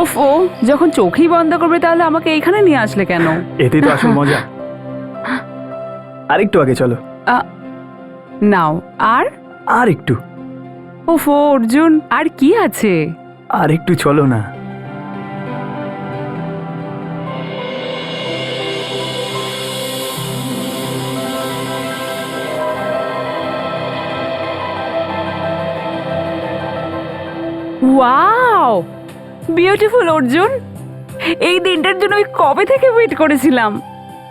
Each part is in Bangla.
ওফো, যখন চোখই বন্ধ করবে তাহলে আমাকে এইখানে নিয়ে আসলে কেন? এতেই তো আসল মজা। আরেকটু আগে চলো। নাও। আর একটু। ওফো অর্জুন, আর কি আছে? আর একটু চলো না। Wow, beautiful Arjun. এই দিনটার জন্য আমি কবে থেকে ওয়েট করেছিলাম।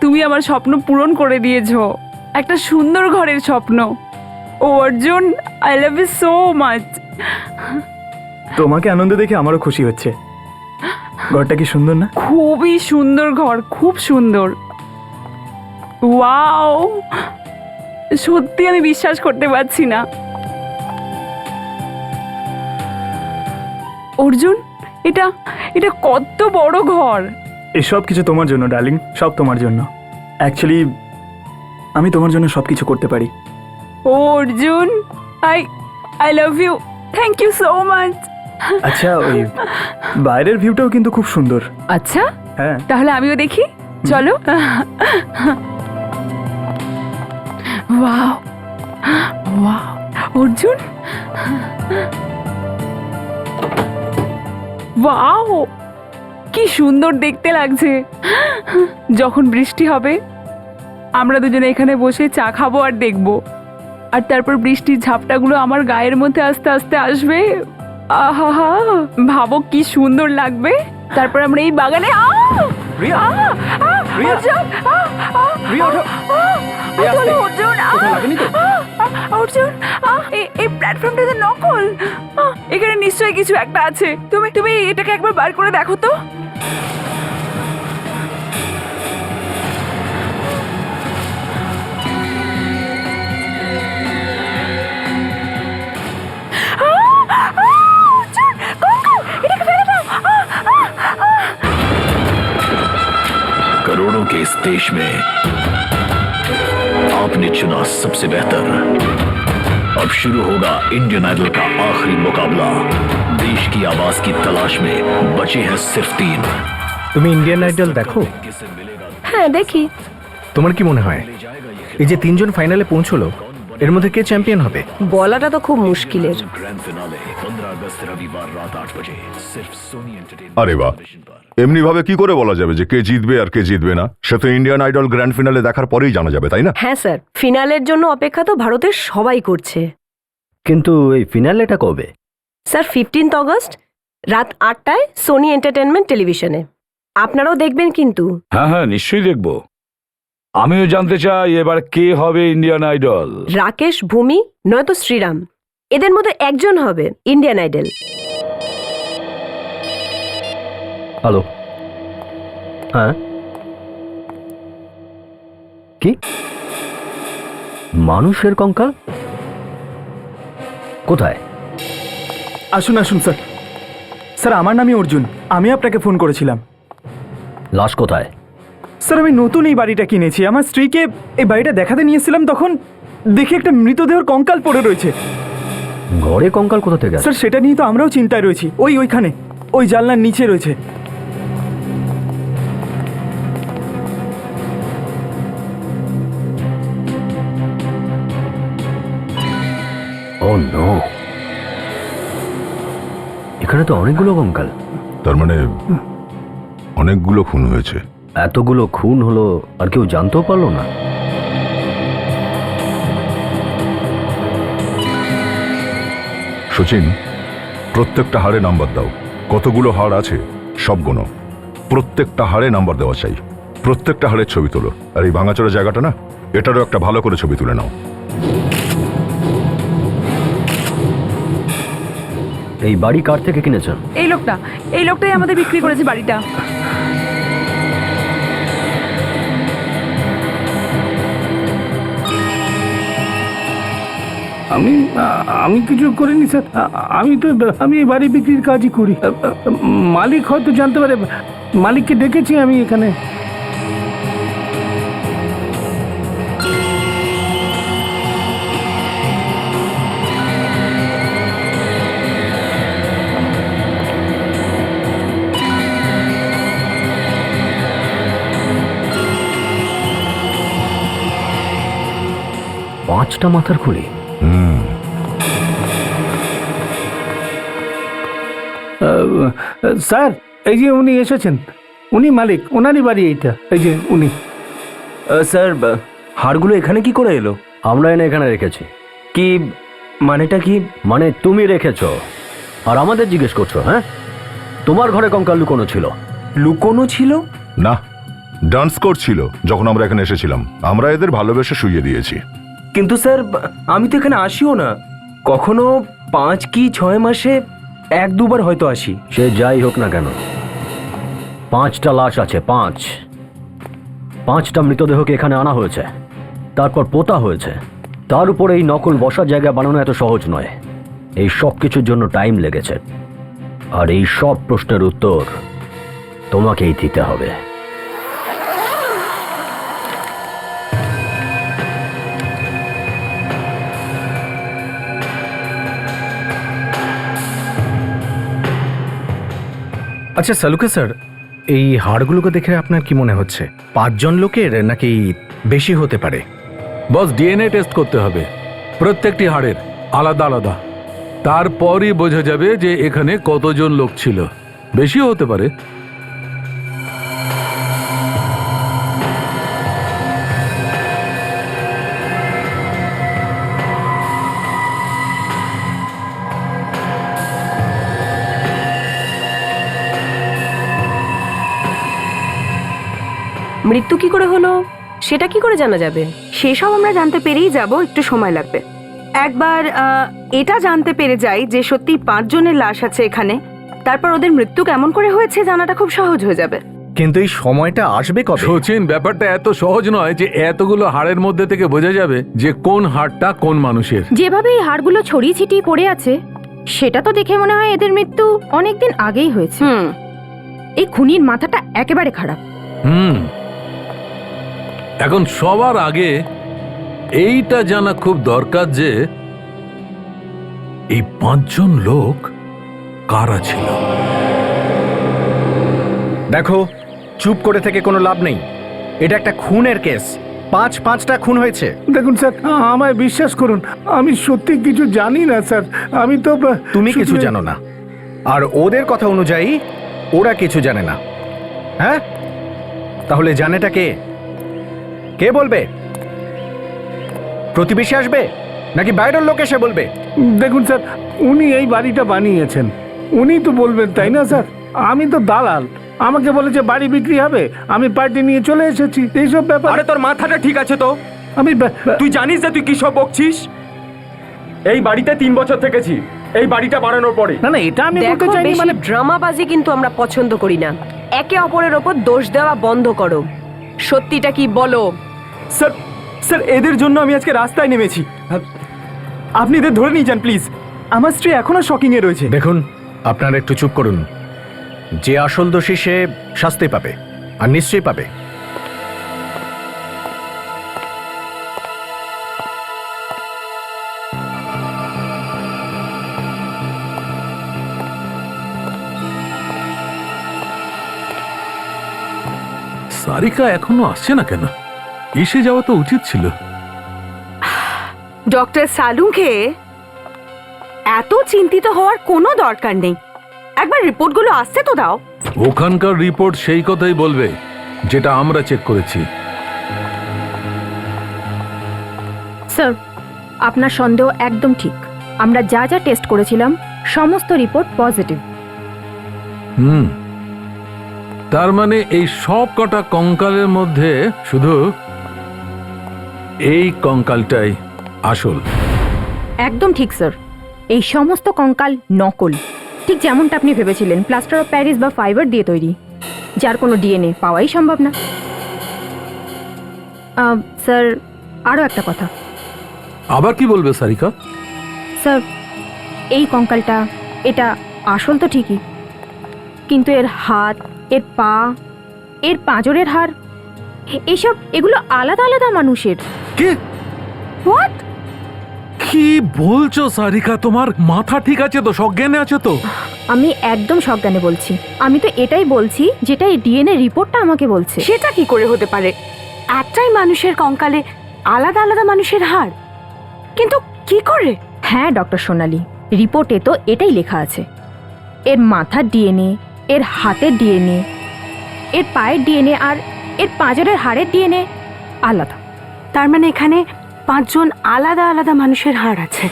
তুমি আমার স্বপ্ন পূরণ করে দিয়েছো, একটা সুন্দর ঘরের স্বপ্ন। ও Arjun, I love you so much. তোমাকে আনন্দ দেখে আমারও খুশি হচ্ছে। ঘরটা কি সুন্দর না? খুবই সুন্দর ঘর, খুব সুন্দর। ওয়াও, সত্যি আমি বিশ্বাস করতে পারছি না। অর্জুন, এটা এটা কত বড় ঘর। এসব কিছু তোমার জন্য ডার্লিং, সব তোমার জন্য। অ্যাকচুয়ালি আমি তোমার জন্য সব কিছু করতে পারি। ও Arjun, I I love you, thank you so much. আচ্ছা, ওই বাইরের ভিউটাও কিন্তু খুব সুন্দর। আচ্ছা, হ্যাঁ, তাহলে আমিও দেখি, চলো। ওয়াও ওয়াও অর্জুন, ওয়াও, কি সুন্দর দেখতে লাগছে। যখন বৃষ্টি হবে আমরা দুজনে এখানে বসে চা খাবো আর দেখবো, আর তারপর বৃষ্টির ঝাপটাগুলো আমার গায়ের মধ্যে আস্তে আস্তে আসবে। আহা, ভাবো কি সুন্দর লাগবে। তারপর আমরা এই বাগানে রিয়া, রিয়া, রিয়া, ওঠো। রিয়া, আস্তে। অর্জুন, কোথাও লাগেনি তো? অর্জুন, এই প্ল্যাটফর্মটা তো নকল। এখানে নিশ্চয়ই কিছু একটা আছে। তুমি এটাকে একবার বার করে দেখো তো। অর্জুন, কঙ্কাল, এটাকে ফেলে দাও। करोड़ों के इस देश में आपने चुना सबसे बेहतर। अब शुरू होगा इंडियन आइडल का आखिरी मुकाबला। देश की आवाज की तलाश में बचे हैं सिर्फ 3। তুমি ইন্ডিয়ান আইডল দেখো? হ্যাঁ দেখি। তোমার কি মনে হয় এই যে তিনজন ফাইনালে পৌঁছলো এর মধ্যে কে চ্যাম্পিয়ন হবে? বলাটা তো খুব মুশকিলের। ग्रैंड फिनाले 15 अगस्त रविवार रात 8 बजे सिर्फ सोनी एंटरटेनमेंट। আরে বাহ, এমনি ভাবে কি করে বলা যাবে যে কে জিতবে আর কে জিতবে না? সে তো ইন্ডিয়ান আইডল গ্র্যান্ড ফিনালে দেখার পরেই জানা যাবে, তাই না? হ্যাঁ স্যার, ফিনালের জন্য অপেক্ষা তো ভারতের সবাই করছে। কিন্তু এই ফিনালেটা কবে? স্যার 15 অগস্ট রাত 8টায় সোনি এন্টারটেনমেন্ট টেলিভিশনে। আপনারাও দেখবেন কিন্তু। হ্যাঁ হ্যাঁ, নিশ্চয়ই দেখবো। আমিও জানতে চাই এবার কে হবে ইন্ডিয়ান আইডল। রাকেশ, ভূমি নয়তো শ্রীরাম, এদের মধ্যে একজন হবে ইন্ডিয়ান আইডল। হ্যালো, হ্যাঁ, কি মানুষের কঙ্কাল কোথায়? আসুন আসুন স্যার। স্যার, আমার নামই অর্জুন। আমি আপনাকে ফোন করেছিলাম। লাশ কোথায়? স্যার, আমি নতুন এই বাড়িটা কিনেছি। আমার স্ত্রীকে এই বাড়িটা দেখাতে নিয়েছিলাম, তখন দেখি একটা মৃতদেহর কঙ্কাল পড়ে রয়েছে। ঘরে কঙ্কাল কোথা থেকে? স্যার, সেটা নিয়ে তো আমরাও চিন্তায় রয়েছি। ওইখানে ওই জানলার নিচে রয়েছে। ও নো, এখানে তো অনেকগুলো কঙ্কাল। তার মানে অনেকগুলো খুন হয়েছে। এতগুলো খুন হলো আর কেউ জানতেও পারলো না? সচিন, প্রত্যেকটা হাড়ে নাম্বার দাও। কতগুলো হাড় আছে সব গোনো। প্রত্যেকটা হাড়ে নাম্বার দেওয়া চাই। প্রত্যেকটা হাড়ের ছবি তোলো। আর এই ভাঙাচোরা জায়গাটা না, এটারও একটা ভালো করে ছবি তুলে নাও। এই বাড়ি কার থেকে কিনেছেন? এই লোকটাই আমাদের বিক্রি করেছে বাড়িটা। আমি কিছু করিনি স্যার। আমি এই বাড়ি বিক্রির কাজই করি। মালিক হয়তো জানতে পারে। মালিককে ডেকেছি আমি এখানে। 5টা মাথার খুলি? স্যার, এই যে উনি এসেছেন, উনি মালিক, ওনারই বাড়ি এইটা। এই যে উনি। স্যার, হাড়গুলো এখানে কি করে এলো? আমরা এনে এখানে রেখেছি। কি মানেটা কি? মানে তুমি রেখেছ আর আমাদের জিজ্ঞেস করছো? হ্যাঁ, তোমার ঘরে কঙ্কাল লুকোনো ছিল। লুকোনো ছিল? না, ডান্স করছিল যখন আমরা এখানে এসেছিলাম। আমরা এদের ভালোবেসে শুইয়ে দিয়েছি। কিন্তু স্যার, আমি তো এখানে আসিও না। কখনো 5 কি 6 মাসে 1-2 বার হয়তো আসি। সে যাই হোক না কেন, 5টা লাশ আছে। 5টা মৃতদেহকে এখানে আনা হয়েছে, তারপর পোতা হয়েছে। তার উপরে এই নকল বসার জায়গা বানানো এত সহজ নয়। এই সব কিছুর জন্য টাইম লেগেছে, আর এই সব প্রশ্নের উত্তর তোমাকেই দিতে হবে। আচ্ছা সালুকে স্যার, এই হাড়গুলোকে দেখে আপনার কি মনে হচ্ছে 5 জন লোকের নাকি বেশি হতে পারে? বস, ডিএনএ টেস্ট করতে হবে প্রত্যেকটি হাড়ের আলাদা আলাদা। তারপরই বোঝা যাবে যে এখানে কতজন লোক ছিল। বেশিও হতে পারে। মৃত্যু কি করে হলো সেটা কি করে জানা যাবে? সেসব আমরা জানতে পেরেই যাব, একটু সময় লাগবে। একবার এটা জানতে পেরে যাই যে সত্যি 5 জনের লাশ আছে এখানে, তারপর ওদের মৃত্যু কেমন করে হয়েছে জানাটা খুব সহজ হয়ে যাবে। কিন্তু এই সময়টা আসবে কবে? সচিন, ব্যাপারটা এত সহজ নয় যে এতগুলো হাড়ের মধ্যে থেকে বোঝা যাবে যে কোন হাড়টা কোন মানুষের। যেভাবে এই হাড়গুলো ছড়িয়ে ছিটিয়ে পড়ে আছে, সেটা তো দেখে মনে হয় এদের মৃত্যু অনেকদিন আগেই হয়েছে। এই খুনির মাথাটা একেবারে খারাপ। এখন সবার আগে এইটা জানা খুব দরকার যে এই 5 জন লোক কারা ছিল। দেখো, চুপ করে থেকে কোনো লাভ নেই। এটা একটা খুনের কেস। 5টা খুন হয়েছে। দেখুন স্যার, আমায় বিশ্বাস করুন, আমি সত্যি কিছু জানি না স্যার। আমি তো তুমি কিছু জানো না, আর ওদের কথা অনুযায়ী ওরা কিছু জানে না। হ্যাঁ, তাহলে জানেটা কে? কে বলবে? প্রতিবেশী আসবে নাকি বাইরের লোক এসে বলবে? দেখুন স্যার, উনি এই বাড়িটা বানিয়েছেন, উনি তো বলবেন, তাই না স্যার? আমি তো দালাল, আমাকে বলেছে বাড়ি বিক্রি হবে, আমি পার্টি নিয়ে চলে এসেছি। এইসব ব্যাপার। আরে তোর মাথাটা ঠিক আছে তো? আমি তুই জানিস যে তুই কি সব বকছিস? এই বাড়িতে 3 বছর থেকেছি, এই বাড়িটা বানানোর পরে। না না, এটা আমি বলতে দেখো, চাইনি। বেশি মানে ড্রামাবাজি কিন্তু আমরা পছন্দ করি না। একে অপরের ওপর দোষ দেওয়া বন্ধ করো। সত্যিটা কি বলো? স্যার, স্যার এদের জন্য আমি আজকে রাস্তায় নেমেছি। আপনি এদের ধরে নিয়ে যান প্লিজ। আমার স্ত্রী এখনো শকিং এ রয়েছে। দেখুন, আপনারা একটু চুপ করুন। যে আসল দোষী সে শাস্তি পাবে, আর নিশ্চয়ই পাবে। সারিকা এখনো আসছে না কেন? এসে যাওয়া তো উচিত ছিল। ডক্টর সালুকে এত চিন্তিত হওয়ার কোনো দরকার নেই। একবার রিপোর্টগুলো আসতে তো দাও। ওখানকার রিপোর্ট সেই কথাই বলবে যেটা আমরা চেক করেছি। স্যার, আপনার সন্দেহ একদম ঠিক। আমরা যা যা টেস্ট করেছিলাম সমস্ত রিপোর্ট পজিটিভ। তার মানে এই সব কটা কঙ্কালের মধ্যে শুধু এই কঙ্কালটাই আসল। একদম ঠিক স্যার, এই সমস্ত কঙ্কাল নকল, ঠিক যেমনটা আপনি ভেবেছিলেন, প্লাস্টার অফ প্যারিস বা ফাইবার দিয়ে তৈরি, যার কোনো ডিএনএ পাওয়াই সম্ভব না। স্যার, আরও একটা কথা। আবার কি বলবে সারিকা? স্যার, এই কঙ্কালটা এটা আসল তো ঠিকই, কিন্তু এর হাত, এর পা, এর পাঁজরের হাড়, এগুলো আলাদা আলাদা মানুষের। কি হোয়াট? কি বলছো সারিকা? তোমার মাথা ঠিক আছে তো? সজ্ঞানে আছে তো? আমি একদম সজ্ঞানে বলছি। আমি তো এটাই বলছি যেটা এই ডিএনএ রিপোর্টটা আমাকে বলছে। সেটা কি করে হতে পারে? একটাই মানুষের কঙ্কালে আলাদা আলাদা মানুষের হাড়? কিন্তু কি করে? হ্যাঁ ডক্টর সোনালি, রিপোর্টে তো এটাই লেখা আছে। এর মাথার ডিএনএ, এর হাতের ডিএনএ, এর পায়ের ডিএনএ আর এর পাঁজরের হাড়ের ডিএনএ আলাদা। তার মানে এখানে 5 জন আলাদা আলাদা মানুষের হাড় আছে।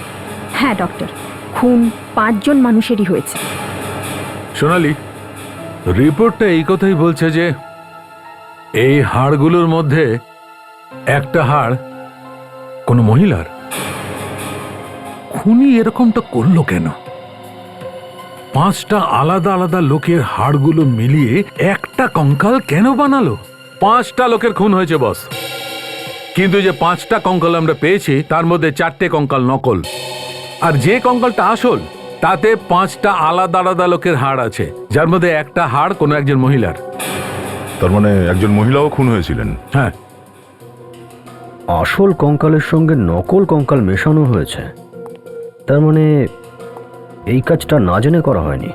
হ্যাঁ ডক্টর, খুন 5 জন মানুষেরই হয়েছে। সোনালি, রিপোর্টটা এই কথাই বলছে যে এই হাড়গুলোর মধ্যে একটা হাড় কোনো মহিলার। খুনি এরকমটা করলো কেন? 5টা আলাদা আলাদা লোকের হাড়গুলো মিলিয়ে একটা কঙ্কাল কেন বানালো? 5টা লোকের খুন হয়েছে বস, কিন্তু যে 5টা কঙ্কাল আমরা পেয়েছি তার মধ্যে 4টে কঙ্কাল নকল, আর যে কঙ্কালটা আসল তাতে 5টা আলাদা আলাদা লোকের হাড় আছে, যার মধ্যে একটা হাড় কোনো একজন মহিলার। তার মানে একজন মহিলাও খুন হয়েছিলেন? হ্যাঁ। আসল কঙ্কালের সঙ্গে নকল কঙ্কাল মেশানো হয়েছে, তার মানে এই কাজটা না জেনে করা হয়নি,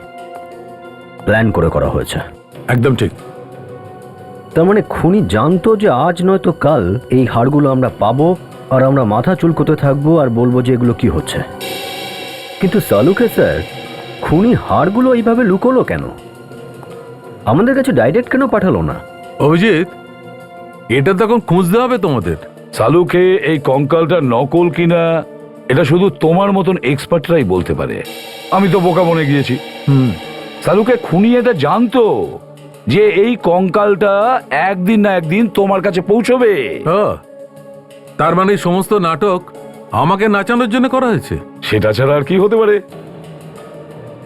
প্ল্যান করে করা হয়েছে। একদম ঠিক। তার মানে খুনি জানতো যে আজ নয়তো কাল এই হাড়গুলো আমরা পাবো, আর আমরা মাথা চুলকোতে থাকবো আর বলবো যে এগুলো কি হচ্ছে। কিন্তু সালুকে স্যার, খুনি হাড়গুলো এইভাবে লুকোলো কেন? আমাদের কাছে ডাইরেক্ট কেন পাঠালো না? অভিজিৎ, এটা তখন খুঁজতে হবে তোমাদের। সালুকে এই কঙ্কালটা নকল কিনা এটা শুধু তোমার মতন এক্সপার্টরাই বলতে পারে। আমি তো বোকা বনে গিয়েছি। সালুকে খুনি এটা জানতো যে এই কঙ্কালটা একদিন না একদিন তোমার কাছে পৌঁছবে। তার মানে এই সমস্ত নাটক আমাকে নাচানোর জন্য করা হয়েছে? সেটা ছাড়া আর কি হতে পারে?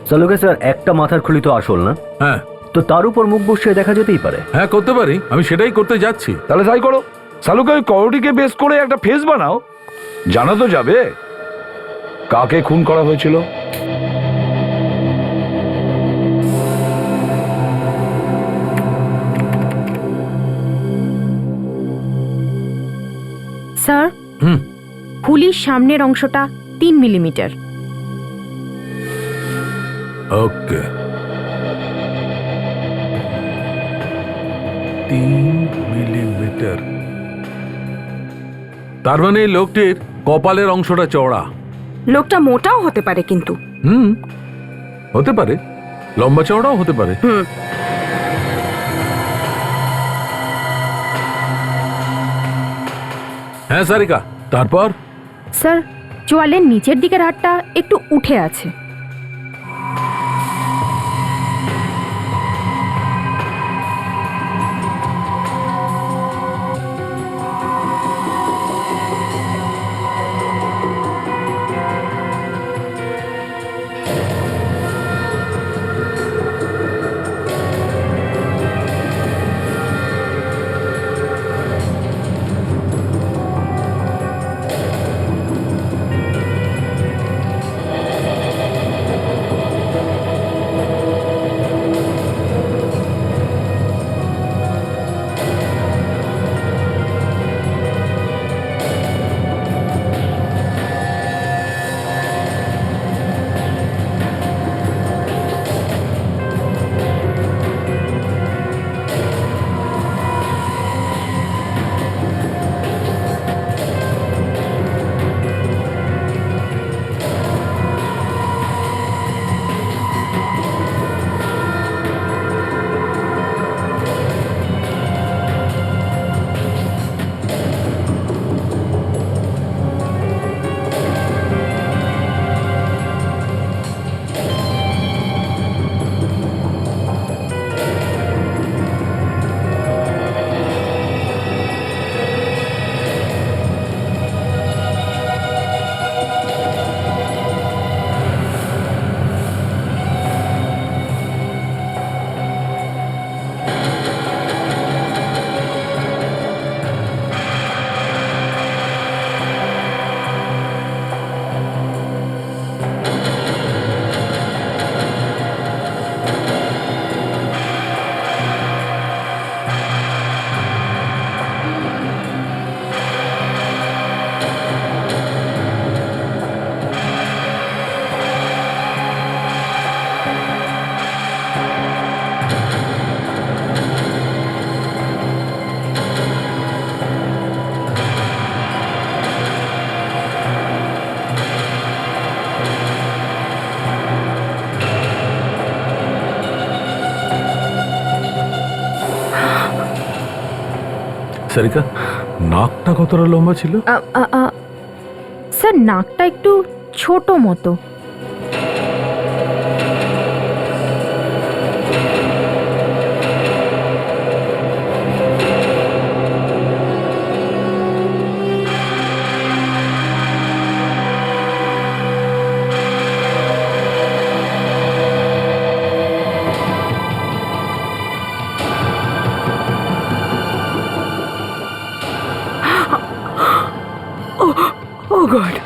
সালুকে স্যার, একটা মাথার খুলি তো আসল না? হ্যাঁ। তো তার উপর মুখ বসিয়ে দেখা যেতেই পারে। হ্যাঁ, করতে পারি, আমি সেটাই করতে যাচ্ছি। তাহলে তাই করো। সালুকে ওই করোটিকে বেস করে একটা ফেস বানাও, জানা তো যাবে কাকে খুন করা হয়েছিল। স্যার, খুলির সামনের অংশটা 3 মিলিমিটার। ওকে, 3 মিলিমিটার। তার মানে এই লোকটির কপালের অংশটা চওড়া। লোকটা মোটাও হতে পারে কিন্তু। হতে পারে, লম্বা চওড়াও হতে পারে। হ্যাঁ সারিকা, তারপর? স্যার, চোয়ালের নিচের দিকের হাড়টা একটু উঠে আছে। সারিকা, নাকটা কতটা লম্বা ছিল? স্যার নাকটা একটু ছোট মতো। ও গড,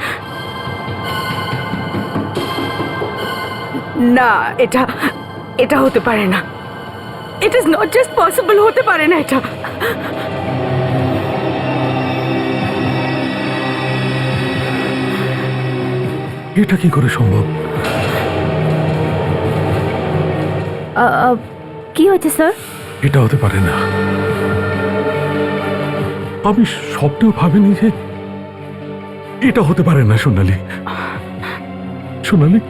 না, এটা এটা হতে পারে না। It is not just possible, হতে পারে না এটা। এটা কি করে সম্ভব? কি হয়েছে স্যার? এটা হতে পারে না। আমি স্বপ্নেও ভাবিনি যে এটা হতে পারে না। সোনালি, সোনালি,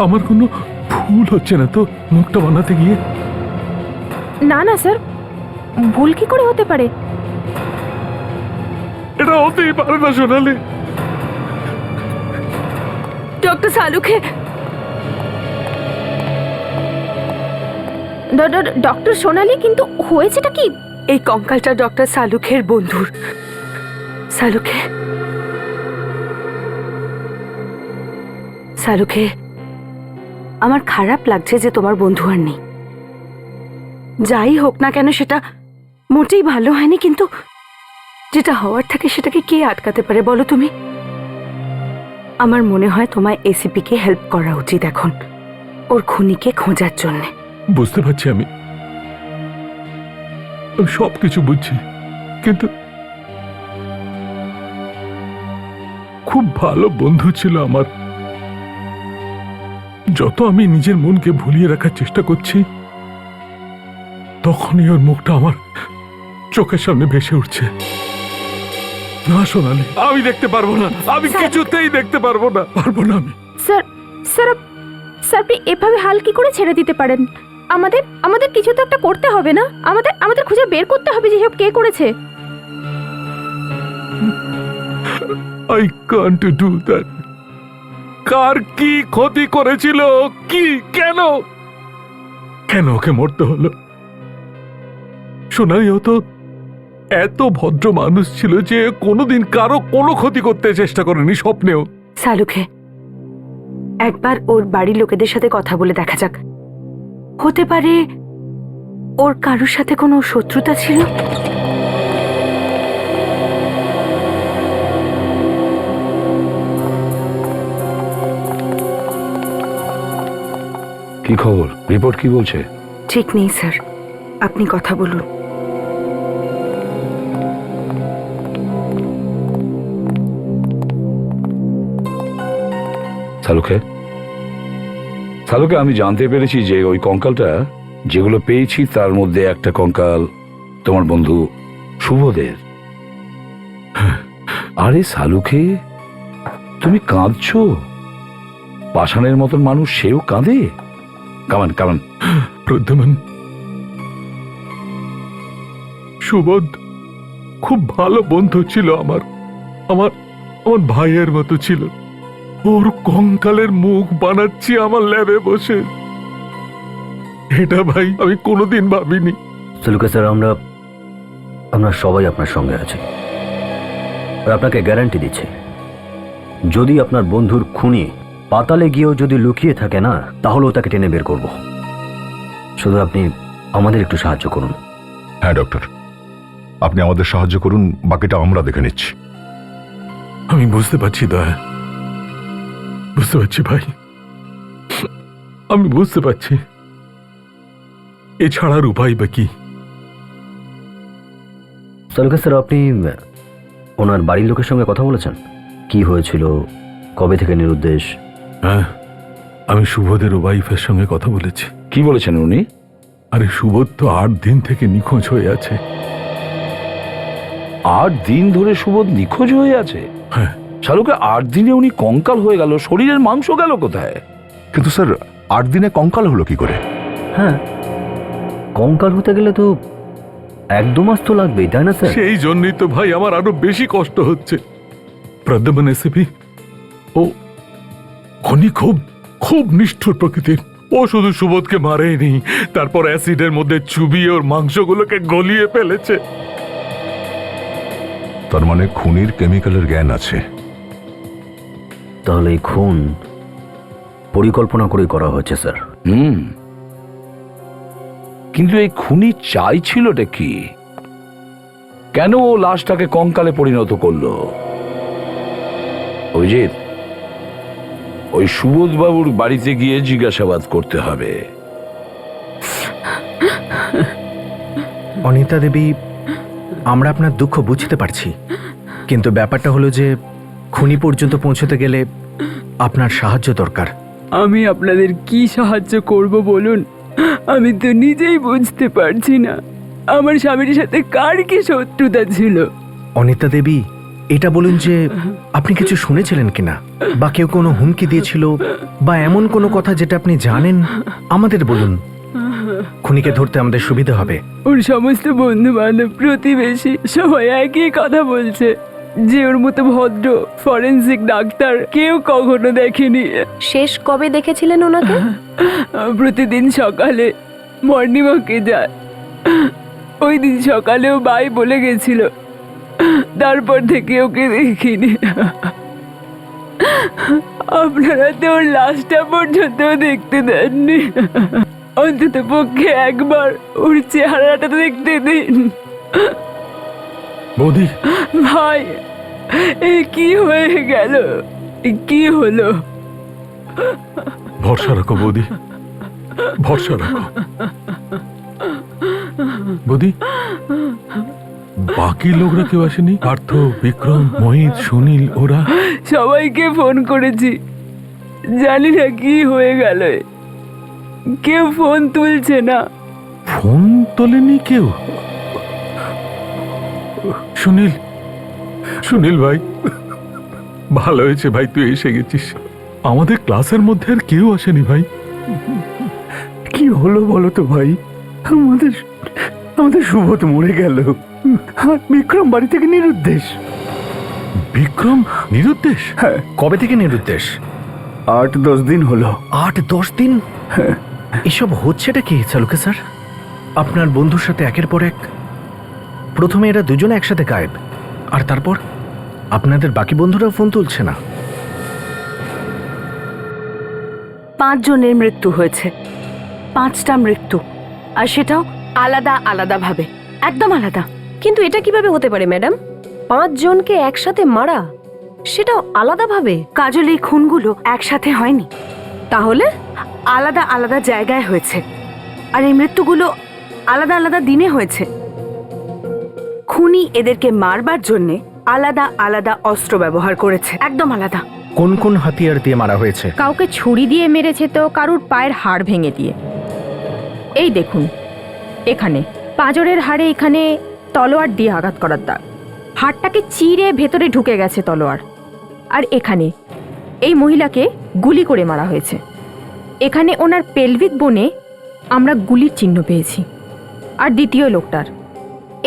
আমার কোনো ভুল হচ্ছে না তো মুখটা বানাতে গিয়ে? না না স্যার, ভুল কি করে হতে পারে? এটা হতেই পারে না সোনালি। ডক্টর সালুকে, ডক্টর সোনালি, কিন্তু হয়েছেটা কি? এই কঙ্কালটা ডক্টর সালুকের বন্ধুর। সালুকে, সালুকে, আমার খারাপ লাগছে যে তোমার বন্ধু আর নেই। যাই হোক না কেন সেটা মোটেই ভালো হয়নি, কিন্তু যেটা হওয়ার থাকে সেটাকে কে আটকাতে পারে বলো তুমি? আমার মনে হয় তোমায় এসিপি কে হেল্প করা উচিত এখন, ওর খুনিকে খোঁজার জন্য। বুঝতে পারছি, আমি সবকিছু বুঝছি, কিন্তু খুব ভালো বন্ধু ছিল আমার। যত আমি নিজের মনকে ভুলিয়ে রাখার চেষ্টা করছি, তখনই ওর মুখটা আমার চোখের সামনে ভেসে উঠছে। না সোনালি, আমি দেখতে পারবো না, আমি কিছুতেই দেখতে পারবো না, পারবো না আমি। স্যার স্যার স্যার, আপনি এভাবে হাল কি করে ছেড়ে দিতে পারেন? আমাদের আমাদের কিছু তো একটা করতে হবে না? আমাদের আমাদের খুঁজে বের করতে হবে যেসব কে করেছে। I can't do that. কার কি ক্ষতি করেছিল, কি, কেন কেন ওকে মরতে হলো? শোনাই হতো এত ভদ্র মানুষ ছিল যে কোনোদিন কারো কোনো ক্ষতি করতে চেষ্টা করেনি স্বপ্নেও। সালুকে, একবার ওর বাড়ির লোকেদের সাথে কথা বলে দেখা যাক। হতে পারে ওর কারোর সাথে কোনো শত্রুতা ছিল। কি খবর? রিপোর্ট কি বলছে? ঠিক নেই স্যার, আপনি কথা বলুন। সালুকে, সালুকে, আমি জানতে পেরেছি যে ওই কঙ্কালটা যেগুলো পেয়েছি তার মধ্যে একটা কঙ্কাল তোমার বন্ধু শুভদের। আরে সালুকে, তুমি কাঁদছো? পাষাণের মতন মানুষ সেও কাঁদে? কামান কামান। প্রদ্যুম্ন, সুবোধ খুব ভালো বন্ধু ছিল আমার, আমার আমার ভাইয়ের মতো ছিল। ওর কঙ্কালের মুখ বানাচ্ছি আমার ল্যাবে বসে। এটা ভাই আমি কোনোদিন ভাবিনি। সালুকে স্যার, আমরা সবাই আপনার সঙ্গে আছি, আর আপনাকে গ্যারান্টি দিচ্ছি, যদি আপনার বন্ধুর খুনি পাতালে গিয়েও যদি লুকিয়ে থাকে না, তাহলেও তাকে টেনে বের করব। শুধু আপনি আমাদের একটু সাহায্য করুন। হ্যাঁ ডক্টর, আপনি আমাদের সাহায্য করুন, বাকিটা আমরা দেখে নিচ্ছি। আমি বুঝতে পারছি দয়া, বুঝতে পারছি ভাই, আমি বুঝতে পারছি। এছাড়ার উপায় বা কি? সালুকে স্যার, আপনি ওনার বাড়ির লোকের সঙ্গে কথা বলেছেন? কি হয়েছিল, কবে থেকে নিরুদ্দেশ? হ্যাঁ, আমি সুবোধের ওয়াইফের সঙ্গে কথা বলেছি। কি বলেছেন উনি? আরে সুবোধ তো 8 দিন থেকে নিখোঁজ হয়ে আছে। 8 দিন ধরে সুবোধ নিখোঁজ হয়ে আছে? হ্যাঁ। শালুকে, 8 দিনে উনি কঙ্কাল হয়ে গেল, শরীরের মাংস গেল কোথায়? কিন্তু স্যার 8 দিনে কঙ্কাল হলো কি করে? হ্যাঁ, কঙ্কাল হতে গেলে তো একদম মাস তো লাগবেই, তাই না স্যার? সেই জন্যই তো ভাই আমার আরো বেশি কষ্ট হচ্ছে। প্রদ্যুম্ন এসিপি ও খনি খুব খুব নিষ্ঠুর প্রকৃতির। ও শুধু সুবোধকে মারেনি, তারপর অ্যাসিডের মধ্যে চুবিয়ে ওর মাংসগুলোকে গলিয়ে ফেলেছে। তার মানে খুনির কেমিক্যালের জ্ঞান আছে। তাহলে এই খুন পরিকল্পনা করে করা হয়েছে স্যার। কিন্তু এই খুনি চাইছিলটা কি? কেন ও লাশটাকে কঙ্কালে পরিণত করলো? অভিজিৎ, ওই সুবোধ বাবুর বাড়িতে গিয়ে জিজ্ঞাসাবাদ করতে হবে। অনিতা দেবী, আমরা আপনার দুঃখ বুঝতে পারছি, কিন্তু ব্যাপারটা হলো যে খুনি পর্যন্ত পৌঁছতে গেলে আপনার সাহায্য দরকার। আমি আপনাদের কি সাহায্য করব বলুন? আমি তো নিজেই বুঝতে পারছি না আমার স্বামীর সাথে কার কি শত্রুতা ছিল। অনিতা দেবী, এটা বলুন যে আপনি কিছু শুনেছিলেন কিনা, বা কেউ কোনো হুমকি দিয়েছিল, বা এমন কোনো কথা যেটা আপনি জানেন আমাদের বলুন। খুনিকে ধরতে আমাদের সুবিধা হবে। ওর সমস্ত বন্ধু বান্ধব, প্রতিবেশী সবাই একই কথা বলছে যে ওর মতো ভদ্র ফরেন্সিক ডাক্তার কেউ কখনো দেখেনি। শেষ কবে দেখেছিলেন ওনাকে? প্রতিদিন সকালে মর্নিং ওয়াকে যায়। ওই দিন সকালেও বাই বলে গেছিল, তারপর থেকে ওকে দেখিনি। আপনারা তো ওর লাশটা পর্যন্ত দেখতে দেননি। অন্তত পক্ষে একবার ওর চেহারাটা তো দেখতে দিন। বৌদি, ভাই, এ কি হয়ে গেল? কি হলো? ভরসা রাখো বৌদি, ভরসা রাখো। বৌদি, বাকি লোকরা কেউ আসেনি? পার্থ, বিক্রম, মোহিত, সুনীল, ওরা? সবাইকে ফোন করেছি, জানি না কি হয়ে গেল। কেউ ফোন তুলছে না। ফোন তোলেনি কেউ? সুনীল, সুনীল ভাই, ভালো হয়েছে ভাই তুই এসে গেছিস। আমাদের ক্লাসের মধ্যে আর কেউ আসেনি ভাই। কি হলো বলো তো ভাই? আমাদের আমাদের সুবোধ মরে গেল, আর বিক্রম বাড়ি থেকে নিরুদ্দেশ। বিক্রম নিরুদ্দেশ? কবে থেকে নিরুদ্দেশ? 8-10 দিন হলো। 8-10 দিন? এসব হচ্ছেটা কি চালুকে স্যার? আপনার বন্ধুর সাথে একের পর এক, প্রথমে এরা দুজনে একসাথে গায়েব, আর তারপর আপনাদের বাকি বন্ধুরাও ফোন তুলছে না। 5 জনের মৃত্যু হয়েছে, 5টা মৃত্যু, আর সেটাও আলাদা আলাদা ভাবে, একদম আলাদা। কিন্তু এটা কিভাবে হতে পারে ম্যাডাম? 5 জনকে একসাথে মারা, সেটাও আলাদাভাবে? কাজল, এই খুনগুলো একসাথে হয়নি, তাহলে আলাদা আলাদা জায়গায় হয়েছে, আর এই মৃত্যুগুলো আলাদা আলাদা দিনে হয়েছে। খুনি এদেরকে মারবার জন্যে আলাদা আলাদা অস্ত্র ব্যবহার করেছে, একদম আলাদা। কোন কোন হাতিয়ার দিয়ে মারা হয়েছে? কাউকে ছুরি দিয়ে মেরেছে, তো কারুর পায়ের হাড় ভেঙে দিয়ে। এই দেখুন, এখানে পাঁজরের হাড়ে এখানে তলোয়ার দিয়ে আঘাত করার দাগ, হাড়টাকে চিরে ভেতরে ঢুকে গেছে তলোয়ার। আর এখানে এই মহিলাকে গুলি করে মারা হয়েছে। এখানে ওনার পেলভিক বোনে আমরা গুলির চিহ্ন পেয়েছি। আর দ্বিতীয় লোকটার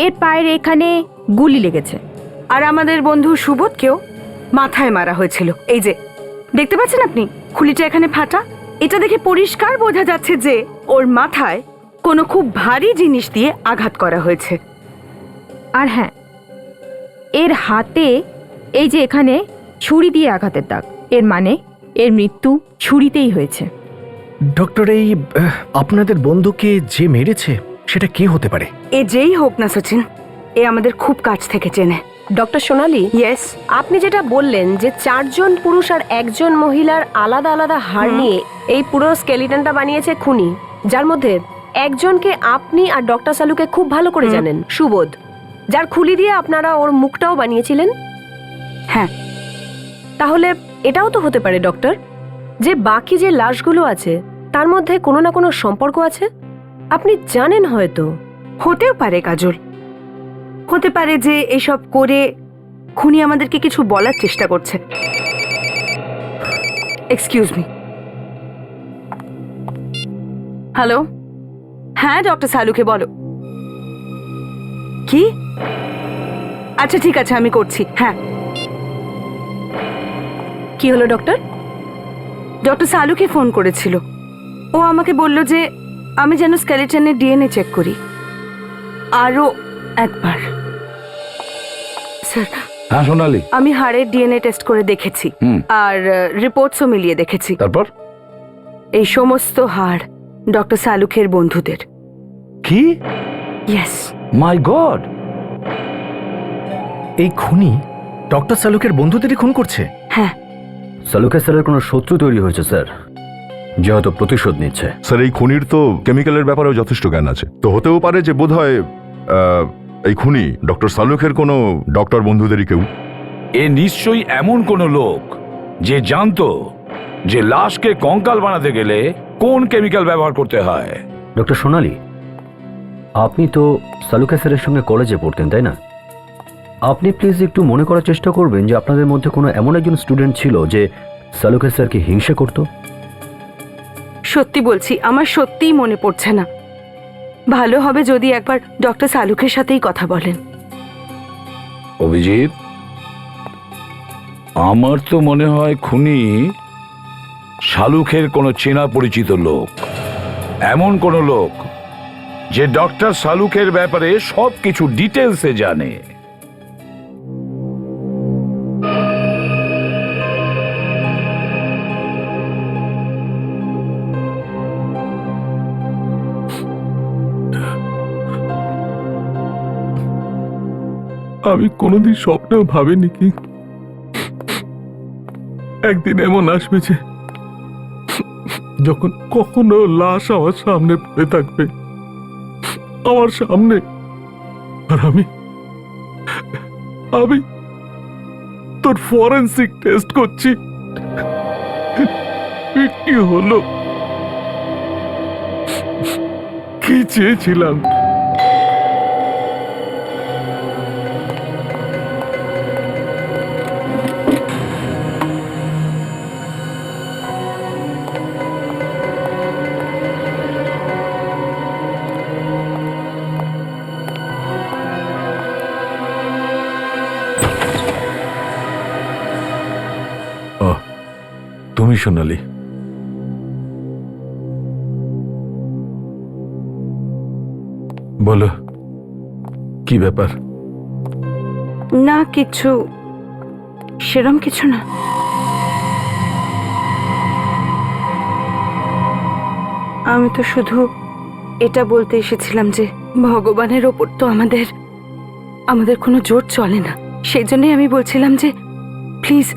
এর পায়ের এখানে গুলি লেগেছে। আর আমাদের বন্ধু সুবোধকেও মাথায় মারা হয়েছিল। এই যে দেখতে পাচ্ছেন আপনি, খুলিটা এখানে ফাটা, এটা দেখে পরিষ্কার বোঝা যাচ্ছে যে ওর মাথায় কোনো খুব ভারী জিনিস দিয়ে আঘাত করা হয়েছে। আর হ্যাঁ, এর হাতে এই যে এখানে ছুরি দিয়ে আঘাতের দাগ, এর মানে এর মৃত্যু ছুরিতেই হয়েছে। ডক্টর, এই আপনাদের বন্ধুকে যে মেরেছে সেটা কে হতে পারে? এ যেই হোক না সচিন, এ আমাদের খুব কাছ থেকে চেনে। ডক্টর সোনালি, ইয়েস, আপনি যেটা বললেন যে 4 জন পুরুষ আর 1 জন মহিলার আলাদা আলাদা হাড় নিয়ে এই পুরো স্কেলিটনটা বানিয়েছে খুনি, যার মধ্যে একজনকে আপনি আর ডক্টর সালুকে খুব ভালো করে জানেন, সুবোধ, যার খুলি দিয়ে আপনারা ওর মুখটাও বানিয়েছিলেন। হ্যাঁ, তাহলে এটাও তো হতে পারে ডক্টর, যে বাকি যে লাশগুলো আছে তার মধ্যে কোনো না কোনো সম্পর্ক আছে। আপনি জানেন হয়তো। হতেও পারে কাজল, হতে পারে যে এসব করে খুনি আমাদেরকে কিছু বলার চেষ্টা করছে। Excuse me. হ্যালো, হ্যাঁ ডক্টর সালুকে বলো। কি? আচ্ছা ঠিক আছে, আমি করছি। হ্যাঁ, কি হলো ডক্টর? ডক্টর সালুকে ফোন করেছিল। ও আমাকে বলল যে আমি যেন স্কেলেটনের ডিএনএ চেক করি আরও একবার। স্যার, হ্যাঁ সোনালি, আমি হাড়ের ডিএনএ টেস্ট করে দেখেছি হুম। আর রিপোর্টসও মিলিয়ে দেখেছি। তারপর এই সমস্ত হাড় ডক্টর সালুকের বন্ধুদের। কি? ইয়েস। মাই গড! এই খুনি ডক্টর সালুকের বন্ধুদেরই খুন করছে? হ্যাঁ, সালুকে স্যারের কোনো শত্রু তৈরি হয়েছে স্যার, যে হয়তো প্রতিশোধ নিচ্ছে। স্যার এই খুনির তো কেমিক্যালের ব্যাপারেও যথেষ্ট জ্ঞান আছে, তো হতেও পারে যে বোধহয় এই খুনি ডক্টর সালুকের কোনো ডক্টর বন্ধুদেরই কেউ। এ নিশ্চয়ই এমন কোনো লোক যে জানতো যে লাশকে কঙ্কাল বানাতে গেলে কোন কেমিক্যাল ব্যবহার করতে হয়। ডক্টর সোনালি, আপনি তো সালুকে স্যারের সঙ্গে কলেজে পড়তেন তাই না? আপনি প্লিজ একটু মনে করার চেষ্টা করবেন যে আপনাদের মধ্যে কোনো এমন একজন স্টুডেন্ট ছিল যে সালুকে স্যারকে হিংসা করত। সত্যি বলছি, আমার সত্যিই মনে পড়ছে না। ভালো হবে যদি একবার ডক্টর সালুকের সাথেই কথা বলেন। অভিজিৎ, আমার তো মনে হয় খুনি শালুকের কোনো চেনা পরিচিত লোক, এমন কোনো লোক যে ডক্টর শালুকের ব্যাপারে সবকিছু ডিটেলসে জানে। আমি কোনোদিন স্বপ্নেও ভাবিনি কি একদিন এমন আসবে যে যখন কখনো লাশ আমার সামনে পড়ে থাকবে, আমার সামনে, আর আমি তোর ফরেন্সিক টেস্ট করছি। কি হলো? কি চেয়েছিলাম? তুমি সোনালি, বলো কি ব্যাপার? না কিছু, সেরম কিছু না। আমি তো শুধু এটা বলতে এসেছিলাম যে ভগবানের ওপর তো আমাদের কোনো জোর চলে না। সেই জন্যই আমি বলছিলাম যে প্লিজ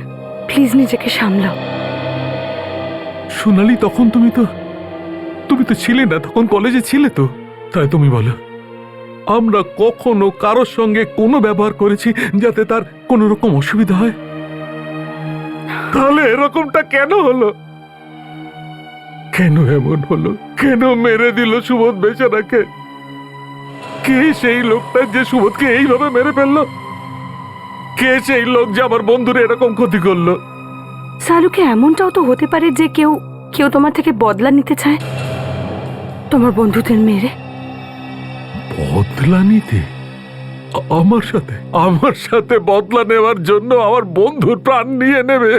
প্লিজ নিজেকে সামলাও। সোনালি, তখন তুমি তো ছিলে না, তখন কলেজে ছিলে তো। তাই তুমি বলো, আমরা কখনো কারোর সঙ্গে কোনো ব্যবহার করেছি যাতে তার কোনো রকম অসুবিধা হয়? তাহলে এরকমটা কেন হলো? কেন এমন হলো? কেন মেরে দিল সুবোধ বেচারাকে? কে সেই লোকটা যে সুবোধকে এইভাবে মেরে ফেললো? কে সেই লোক যে আমার বন্ধুরে এরকম ক্ষতি করলো? সালুকে এমনটাও তো হতে পারে যে কেউ তোমার থেকে বদলা নিতে চায়, তোমার বন্ধুদের মেরে। বদলা নিতে? আমার সাথে বদলা নেওয়ার জন্য আমার বন্ধুর প্রাণ নিয়ে নেবে?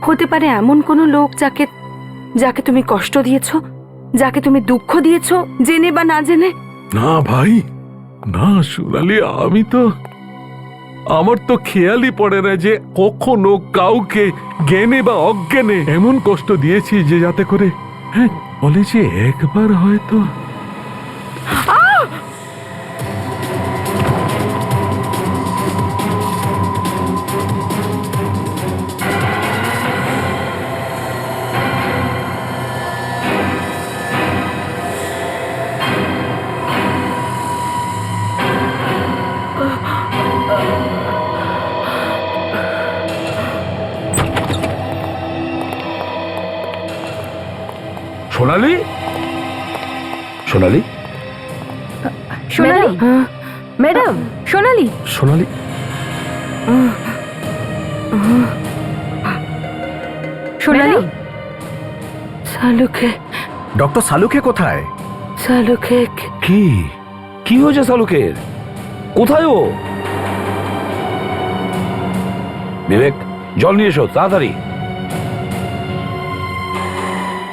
হতে পারে এমন কোনো লোক যাকে তুমি কষ্ট দিয়েছো, যাকে তুমি দুঃখ দিয়েছো, জেনে বা না জেনে। না ভাই, না সোনালি, আমার তো খেয়ালই পড়ে না যে কখনো কাউকে জ্ঞানে বা অজ্ঞানে এমন কষ্ট দিয়েছি যে যাতে করে, হ্যাঁ, বলে যে একবার হয়তো। সোনালি, সোনালি, সোনালি, ম্যাডাম, সোনালি, সোনালি, সোনালি, সালুকে, ডক্টর সালুকে কোথায়? শালুকে কি কি হয়েছে শালুকের? কোথায় ও? বিবেক, জল নিয়ে এসো তাড়াতাড়ি।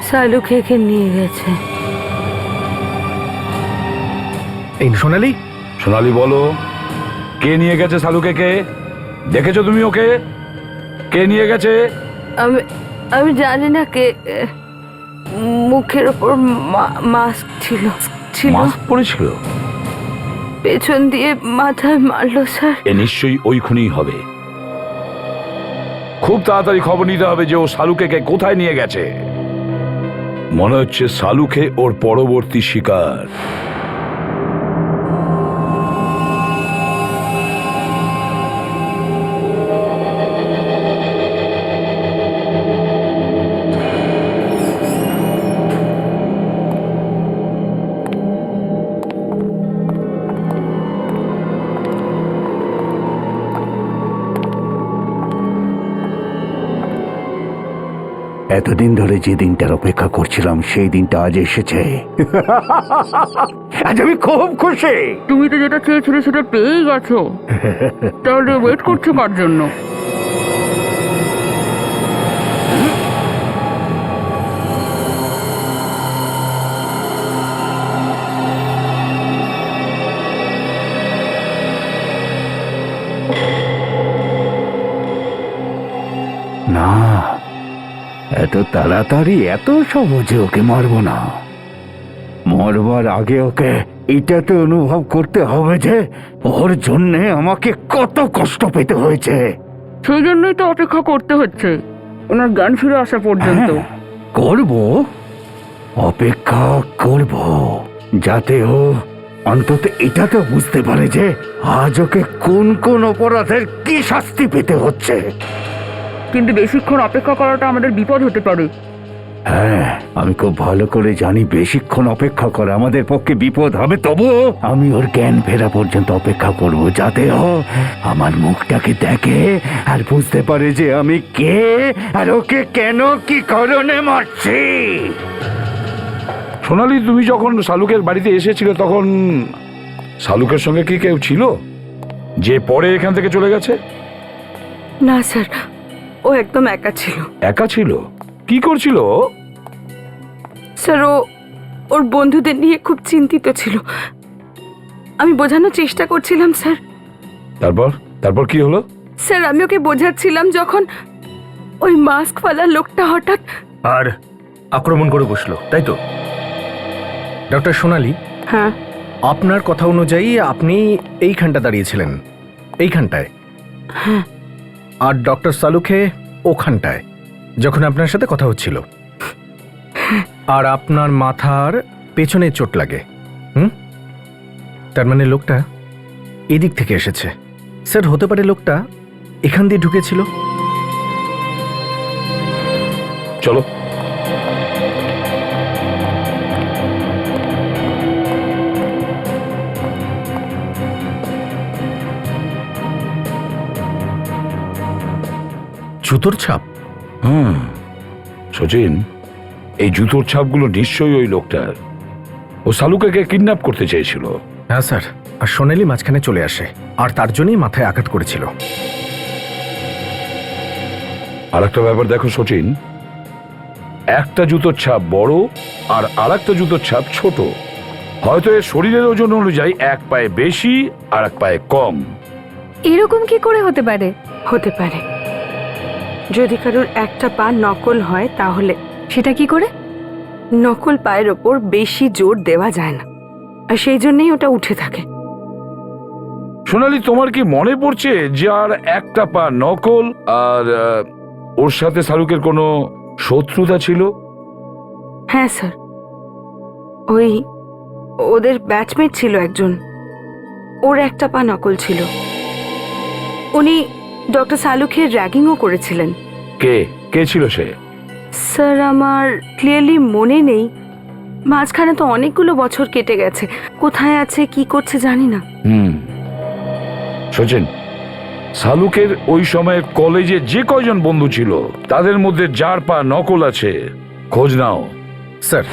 শালুকে নিয়ে গেছে। এই সোনালি, সোনালি বলো, কে নিয়ে গেছে শালুকে? কে দেখেছো তুমি ওকে? কে নিয়ে গেছে? আমি আমি জানি না কে। মুখের ওপর মাস্ক ছিল ছিল মাস্ক পরেছিল? পেছন দিয়ে মাথায় মারলো স্যার। এ নিশ্চয়ই ওই খুনিই হবে। খুব তাড়াতাড়ি খবর নিতে হবে যে ও শালুকে কোথায় নিয়ে গেছে। মনে হচ্ছে শালুকে ওর পরবর্তী শিকার। এতদিন ধরে যে দিনটার অপেক্ষা করছিলাম সেই দিনটা আজ এসেছে। আজ আমি খুব খুশি। তুমি তো যেটা চেয়েছিলে সেটা পেয়েই গেছো, তাহলে ওয়েট করছো কার জন্য? না, এত তাড়াতাড়ি এত সহজে ওকে মারবো না। মরবার আগে ওকে এটা তো অনুভব করতে হবে যে ওর জন্যে আমাকে কত কষ্ট পেতে হয়েছে। সেই জন্যই তো অপেক্ষা করতে হচ্ছে ওনার জ্ঞান ফিরে আসা পর্যন্ত। করব, অপেক্ষা করব, যাতে ও অন্তত এটা তো বুঝতে পারে যে আজ ওকে কোন কোন অপরাধের কি শাস্তি পেতে হচ্ছে। কিন্তু বেশিক্ষণ অপেক্ষা করাটা আমাদের বিপদ হতে পারে। হ্যাঁ, আমি খুব ভালো করে জানি বেশিক্ষণ অপেক্ষা করা আমাদের পক্ষে বিপদ হবে, তবুও আমি ওর জ্ঞান ফেরা পর্যন্ত অপেক্ষা করব, যাতে ও আমার মুখটাকে দেখে আর বুঝতে পারে যে আমি কে আর ওকে কেন কি কারণে মারছি। সোনালি, তুমি যখন শালুকের বাড়িতে এসেছিলে তখন শালুকের সঙ্গে কি কেউ ছিল যে পরে এখান থেকে চলে গেছে? না স্যার, ও একদম একা ছিল। একা ছিল? কি করছিল? স্যার, ওর বন্ধুদের নিয়ে খুব চিন্তিত ছিল। আমি বোঝানোর চেষ্টা করছিলাম স্যার। তারপর তারপর কি হলো? স্যার, আমি ওকে বোঝাচ্ছিলাম যখন ওই মাস্ক ফালা লোকটা হঠাৎ আর আক্রমণ করে বসলো, তাই তো? ডক্টর সোনালি, হ্যাঁ, আপনার কথা অনুযায়ী আপনি এইখানটা দাঁড়িয়েছিলেন, এইখানটায়, হ্যাঁ, আর ডক্টর সালুখে ওখানটায় যখন আপনার সাথে কথা হচ্ছিল, আর আপনার মাথার পেছনে চোট লাগে। তার মানে লোকটা এদিক থেকে এসেছে। স্যার, হতে পারে লোকটা এখান দিয়ে ঢুকেছিল। চলো। জুতোর ছাপ? সচিন, এই জুতোর ছাপগুলো নিশ্চয়ই ওই লোকটার। ও শালুকে কিডন্যাপ করতে চেয়েছিল। হ্যাঁ স্যার, আর সোনালি মাঝখানে চলে আসে আর তার জন্যই মাথায় আঘাত করেছিল। আর একটা ব্যাপার দেখো সচিন, একটা জুতোর ছাপ বড় আর আরেকটা জুতোর ছাপ ছোট। হয়তো এর শরীরের ওজন অনুযায়ী এক পায়ে বেশি আর এক পায়ে কম। এরকম কি করে হতে পারে? হতে পারে। যদি কারোর একটা পা নকল হয় তাহলে সেটা কি করে? নকল পায়ের ওপর বেশি জোর দেওয়া যায় না, আর সেই জন্যই ওটা উঠে থাকে। সোনালি, তোমার কি মনে পড়ছে যে আর একটা পা নকল আর ওর সাথে শাহরুখের কোনো শত্রুতা ছিল? হ্যাঁ স্যার, ওদের ব্যাচমেট ছিল একজন, ওর একটা পা নকল ছিল। উনি ডক্টর শালুখের র্যাগিংও করেছিলেন। কে কে ছিল সে? স্যার, আমার ক্লিয়ারলি মনে নেই। মাঝখানে তো অনেকগুলো বছর কেটে গেছে, কোথায় আছে কি করছে জানি না। সচিন, শালুকের ওই সময়ের কলেজে যে কয়জন বন্ধু ছিল তাদের মধ্যে যার পা নকল আছে খোঁজ নাও। স্যার,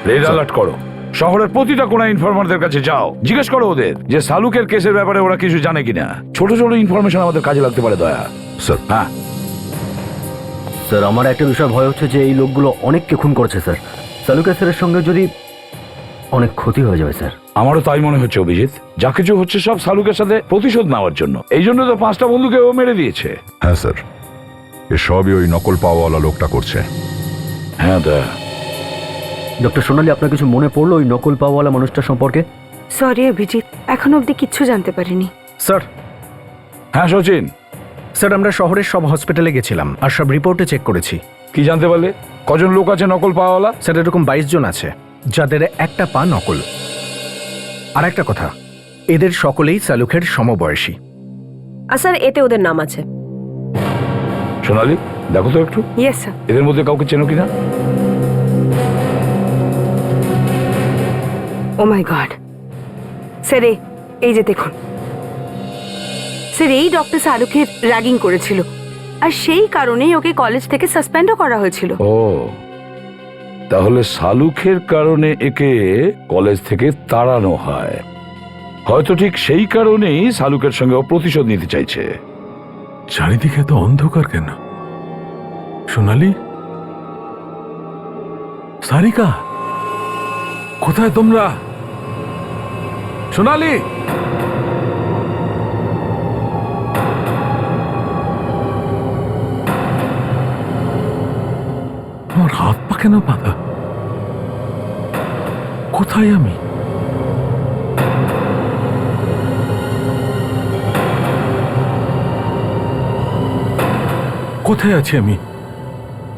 রেড অ্যালার্ট করো, শহরের প্রতিটা কোনা ইনফরমারদের কাছে যাও, জিজ্ঞেস করো ওদের যে সালুকের কেসের ব্যাপারে ওরা কিছু জানে কিনা। ছোট ছোট ইনফরমেশন আমাদের কাজে লাগতে পারে দয়া। স্যার হ্যাঁ স্যার, আমার একটা বিষয় ভয় হচ্ছে যে এই লোকগুলো অনেককে খুন করেছে স্যার। সালুকে স্যারের সঙ্গে যদি অনেক ক্ষতি হয়ে যাবে স্যার। আমারও তাই মনে হচ্ছে অভিজিৎ, যা কিছু হচ্ছে সব সালুকের সাথে প্রতিশোধ নেওয়ার জন্য। এই জন্য তো 5টা বন্ধুকে ও মেরে দিয়েছে। হ্যাঁ স্যার, এসবই ওই নকল পাওয়াওয়ালা লোকটা করছে। হ্যাঁ দয়া। ডক্টর সোনালি, আপনার কিছু মনে পড়লো ওই নকল পাওয়ালা মানুষটা সম্পর্কে? সরি অভিজিৎ, এখনো অবধি কিচ্ছু জানতে পারিনি। স্যার হ্যাঁ সচিন, স্যার আমরা শহরের সব হসপিটালে গেছিলাম আর সব রিপোর্টে চেক করেছি। কি জানতে পারলে? কজন লোক আছে নকল পাওয়ালা? স্যার এরকম 22 জন আছে যাদের একটা পা নকল। আর একটা কথা, এদের সকলেই সালুকের সমবয়সী। আর স্যার এতে ওদের নাম আছে। সোনালি দেখো তো একটু, ইয়েস স্যার। এদের মধ্যে কাউকে চেনো কিনা? ও মাই গড স্যার, এই যে দেখুন স্যার, এই ডক্টর শাহরুখের র্যাগিং করেছিল আর সেই কারণেই ওকে কলেজ থেকে সাসপেন্ডও করা হয়েছিল। ও, তাহলে সালুকের কারণে একে কলেজ থেকে তাড়ানো হয়। হয়তো ঠিক সেই কারণেই সালুকের সঙ্গে ও প্রতিশোধ নিতে চাইছে। চারিদিকে এত অন্ধকার কেন? সোনালি, সারিকা, কোথায় তোমরা? সোনালি, আমার হাত পা কেন বাঁধা? কোথায় আমি? কোথায় আছি আমি?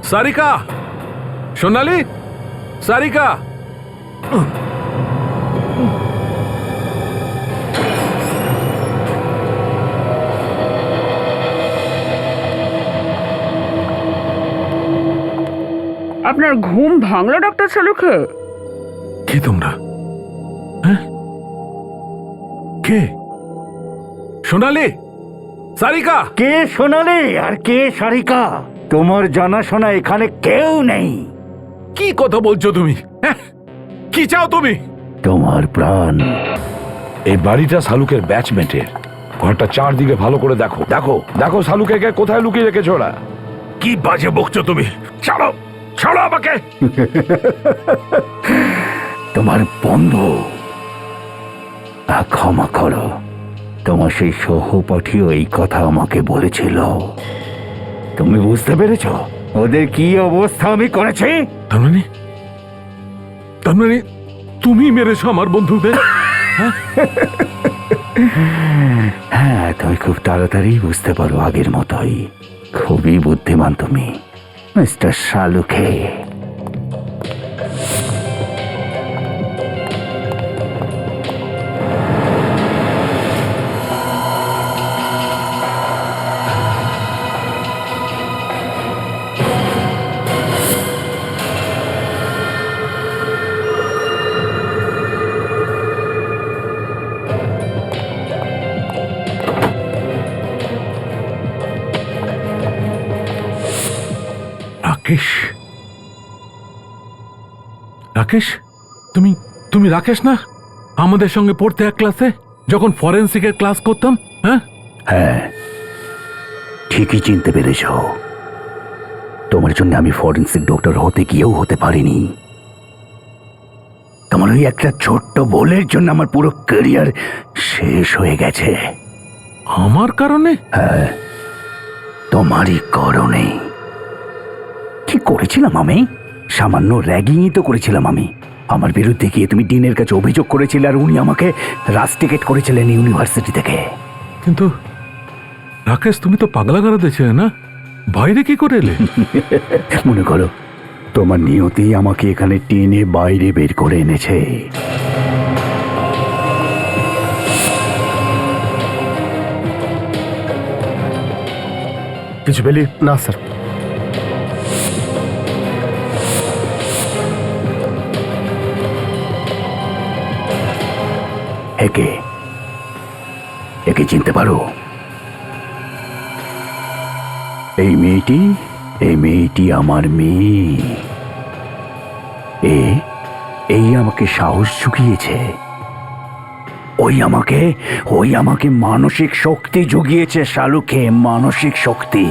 সারিকা, সোনালি, সারিকা। আপনার ঘুম ভাঙলো ডক্টর শালুকে? কে তোমরা? হ্যাঁ, কে? সোনালি, সারিকা। কে সোনালি আর কে সারিকা? তোমার জানাশোনা এখানে কেউ নেই। কি কথা বলছো তুমি? হ্যাঁ, কি চাও তুমি? তোমার প্রাণ। এই বাড়িটা সালুকের ব্যাচমেটের। ঘরটা চারদিকে ভালো করে দেখো, দেখো দেখো সালুকে কোথায় লুকিয়ে রেখেছো ওরা। কি বাজে বকছো তুমি? ছাড়ো, ছাড়ো আমাকে। তোমার বন্ধু, ক্ষমা করো, তোমার সেই সহপাঠীও এই কথা আমাকে বলেছিল। তুমি বুঝতে পেরেছ ওদের কি অবস্থা আমি করেছি? তার মানে তুমি মেরেছো আমার বন্ধুদের? হ্যাঁ, তুমি খুব তাড়াতাড়ি বুঝতে পারো আগের মতোই। খুবই বুদ্ধিমান তুমি মিস্টার শালুকে। রাকেশ, রাকেশ, তুমি রাকেশ না? আমাদের সঙ্গে পড়তে এক ক্লাসে, যখন ফরেন্সিকের ক্লাস করতাম। হ্যাঁ হ্যাঁ, ঠিকই চিনতে পেরেছ। তোমার জন্য আমি ফরেন্সিক ডক্টর হতে গিয়েও হতে পারিনি। তোমার ওই একটা ছোট্ট ভুলের জন্য আমার পুরো ক্যারিয়ার শেষ হয়ে গেছে। আমার কারণে? হ্যাঁ, তোমারই কারণে। কি করেছিলাম আমি? সামান্য র্যাগিংই তো করেছিলাম আমি। আমার বিরুদ্ধে গিয়ে তুমি ডিনের কাছে অভিযোগ করেছিলে আর উনি আমাকে রাস্টিকেট করেছিলেন ইউনিভার্সিটি থেকে। কিন্তু রাকেশ, তুমি তো পাগলাগারদে ছিলে না? বাইরে কি করে এলে? মনে করো তোমার নিয়তি আমাকে এখানে টেনে বাইরে বের করে এনেছে। কিছু পেলি? না স্যার। একে একে চিনতে পারো? এই মেয়েটি আমার মেয়ে। এ এই আমাকে সাহস জুগিয়েছে, ওই আমাকে মানসিক শক্তি জুগিয়েছে শালুকে, মানসিক শক্তি।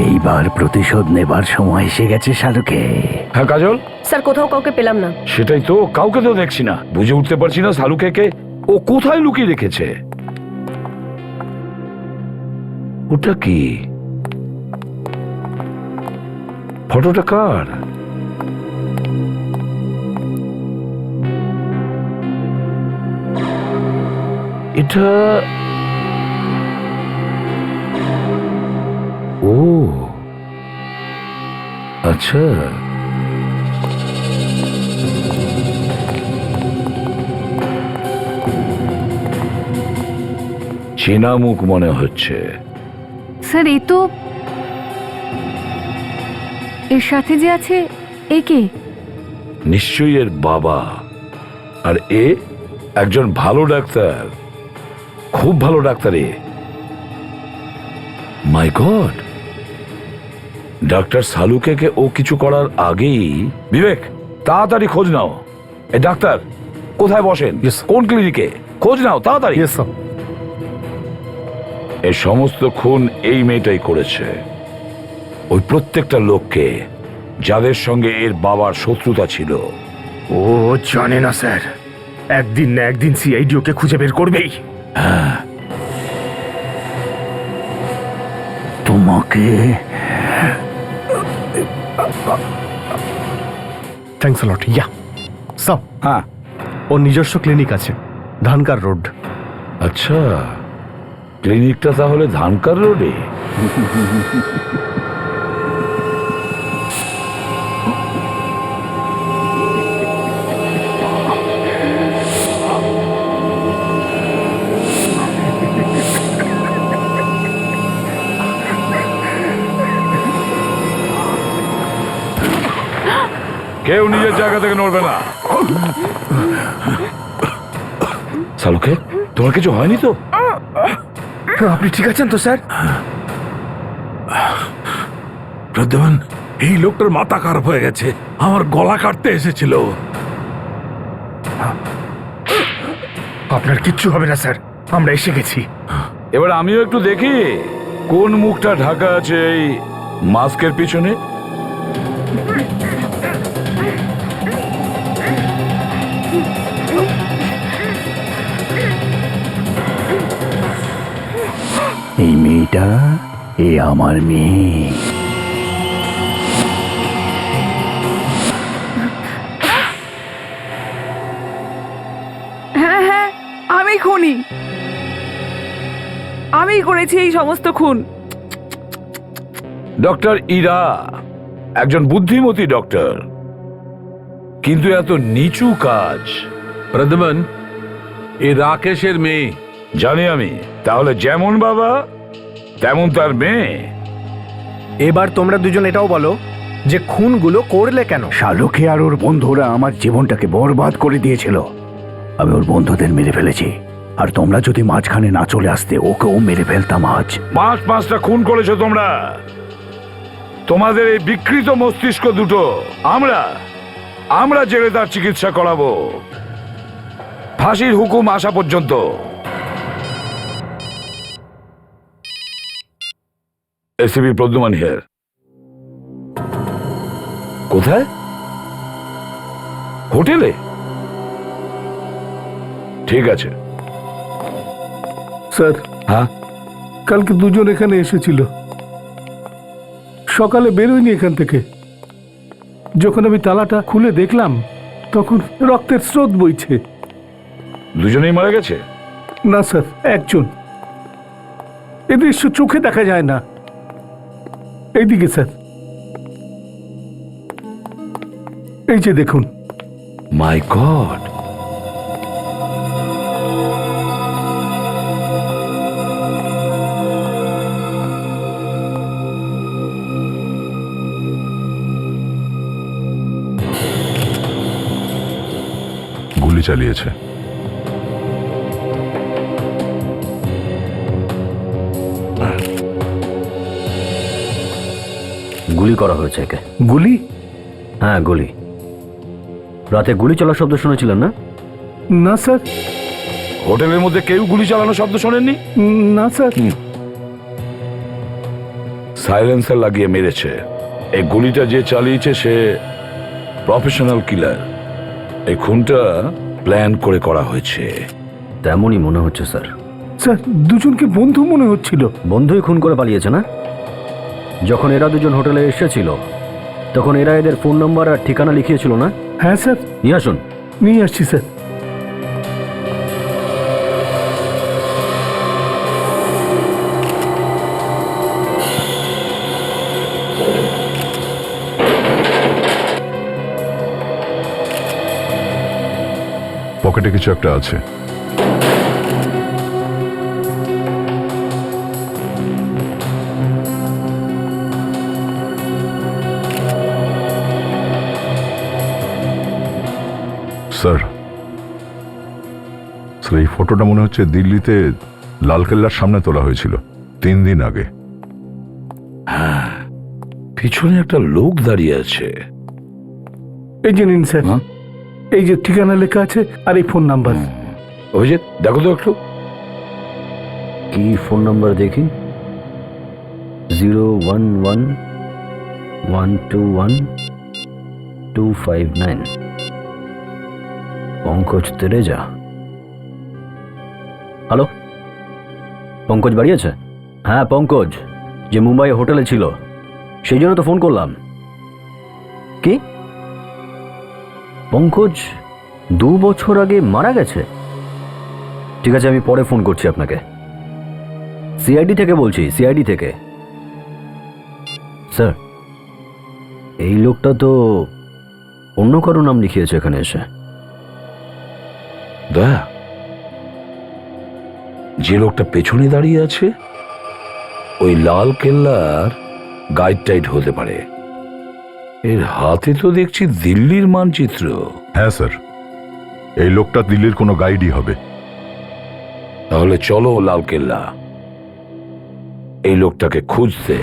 এইবার প্রতিশোধ নেবার সময় এসে গেছে শালুকে। হ্যাঁ কাজল, স্যার কোথাও কাউকে পেলাম না। সেটাই তো, কাউকে তো দেখছি না, বুঝে উঠতে পারছি না শালুকে কে ও কোথায় লুকিয়ে রেখেছে। ওটা কি? ফটোটা কার? এটা ও আচ্ছা, চেনা মুখ মনে হচ্ছে। স্যার এ তো এর সাথে যে আছে এ কে? নিশ্চয়ই এর বাবা। আর এ একজন ভালো ডাক্তার, খুব ভালো ডাক্তার এ। মাই গড, ডাক্তার সালুকে ও কিছু করার আগেই। বিবেক, তাড়াতাড়ি খোঁজ নাও, এই ডাক্তার কোথায় বসেন, কোন ক্লিনিকে, খোঁজ নাও তাড়াতাড়ি। এই সমস্ত খুন এই মেয়েটাই করেছে। ওই প্রত্যেকটা লোককে যাদের সঙ্গে এর বাবার শত্রুতা ছিল। ও জানে না স্যার, একদিন না একদিন সিআইডি ওকে খুঁজে বের করবেই। তোমাকে থ্যাঙ্কস লট। ইয়া সব। হ্যাঁ, ওর নিজস্ব ক্লিনিক আছে, ধানকার রোড। আচ্ছা, ক্লিনিকটা তাহলে ধানকার রোডে। কেউ নিজের জায়গা থেকে নড়বে না। সালুকে, তোমার কিছু হয়নি তো? আপনি ঠিক আছেন তো স্যার? প্রদ্যুম্ন, এই লোকটার মাথা খারাপ হয়ে গেছে, আমার গলা কাটতে এসেছিল। আপনার কিচ্ছু হবে না স্যার, আমরা এসে গেছি। এবার আমিও একটু দেখি কোন মুখটা ঢাকা আছে এই মাস্কের পিছনে। এই মেয়েটা, এ আমার মেয়ে। হ্যাঁ হ্যাঁ, আমি খুনি, আমি করেছি এই সমস্ত খুন। ডক্টর ইরা একজন বুদ্ধিমতী ডক্টর, কিন্তু এত নিচু কাজ। প্রদ্যুম্ন, এই রাকেশের মেয়ে। জানি আমি, তাহলে যেমন বাবা তেমন তার মেয়ে। এবার তোমরা দুজন এটাও বলো যে খুনগুলো করলে কেন? শালুকে আর ওর বন্ধুরা আমার জীবনটাকে বরবাদ করে দিয়েছিল। আমি ওর বন্ধুদের মেরে ফেলেছি, আর তোমরা যদি মাঝখানে না চলে আসতে ওকেও মেরে ফেলতাম আজ। পাঁচটা খুন করেছো তোমরা। তোমাদের এই বিকৃত মস্তিষ্ক দুটো আমরা জেলে তার চিকিৎসা করাবো, ফাঁসির হুকুম আসা পর্যন্ত। ACP Pradyumna here. কোথায়? হোটেলে? ঠিক আছে। স্যার, হ্যাঁ, কালকে দুজন এখানে এসেছিল, সকালে বেরোয়নি এখান থেকে। যখন আমি তালাটা খুলে দেখলাম তখন রক্তের স্রোত বইছে। দুজনেই মারা গেছে? না স্যার, একজন। এ দৃশ্য চোখে দেখা যায় না। এইদিকে স্যার, এই যে দেখুন। মাই গড, গুলি চালিয়েছে। গুলি করা হয়েছে একে। গুলি? হ্যাঁ, গুলি। রাতে গুলি চলার শব্দ শুনেছিলেন না? না স্যার, হোটেলের মধ্যে কেউ গুলি চালানোর শব্দ শোনেননি? না স্যার। সাইলেন্সার লাগিয়ে মেরেছে। এই গুলিটা যে চালিয়েছে সে প্রফেশনাল কিলার। এই খুনটা প্ল্যান করে করা হয়েছে। তেমনই মনে হচ্ছে স্যার। স্যার, দুজনকে বন্ধু মনে হচ্ছিল। বন্ধুই খুন করে পালিয়েছে না? যখন এরা দুজন হোটেলে এসেছিল তখন এরা এদের ফোন নম্বর আর ঠিকানা লিখিয়েছিল না? হ্যাঁ স্যার, নিয়ে আসুন। নিয়ে আসছি স্যার। পকেটে কিছু একটা আছে। স্যার, স্যার এই ফটোটা মনে হচ্ছে দিল্লিতে লালকেল্লার সামনে তোলা হয়েছিল 3 দিন আগে। হ্যাঁ, পিছনে একটা লোক দাঁড়িয়ে আছে। এই যে নিন স্যার, এই যে ঠিকানা লেখা আছে আর এই ফোন নাম্বার। অভিজিৎ, দেখো তো একটু। কি ফোন নাম্বার দেখি? 011121259। পঙ্কজ তেরেজা। হ্যালো, পঙ্কজ বাড়ি আছে? হ্যাঁ, পঙ্কজ যে মুম্বাই হোটেলে ছিল, সেই জন্য তো ফোন করলাম। কি পঙ্কজ 2 বছর আগে মারা গেছে? ঠিক আছে, আমি পরে ফোন করছি আপনাকে। সিআইডি থেকে বলছি, সিআইডি থেকে। স্যার, এই লোকটা তো অন্য কারো নাম লিখিয়েছে এখানে এসে। যে লোকটা পেছনে দাঁড়িয়ে আছে ওই লাল কেল্লার গাইড টাইড হতে পারে। এর হাতে তো দেখছি দিল্লির মানচিত্র। হ্যাঁ স্যার, এই লোকটা দিল্লির কোনো গাইডই হবে। তাহলে চলো লাল কেল্লা, এই লোকটাকে খুঁজতে।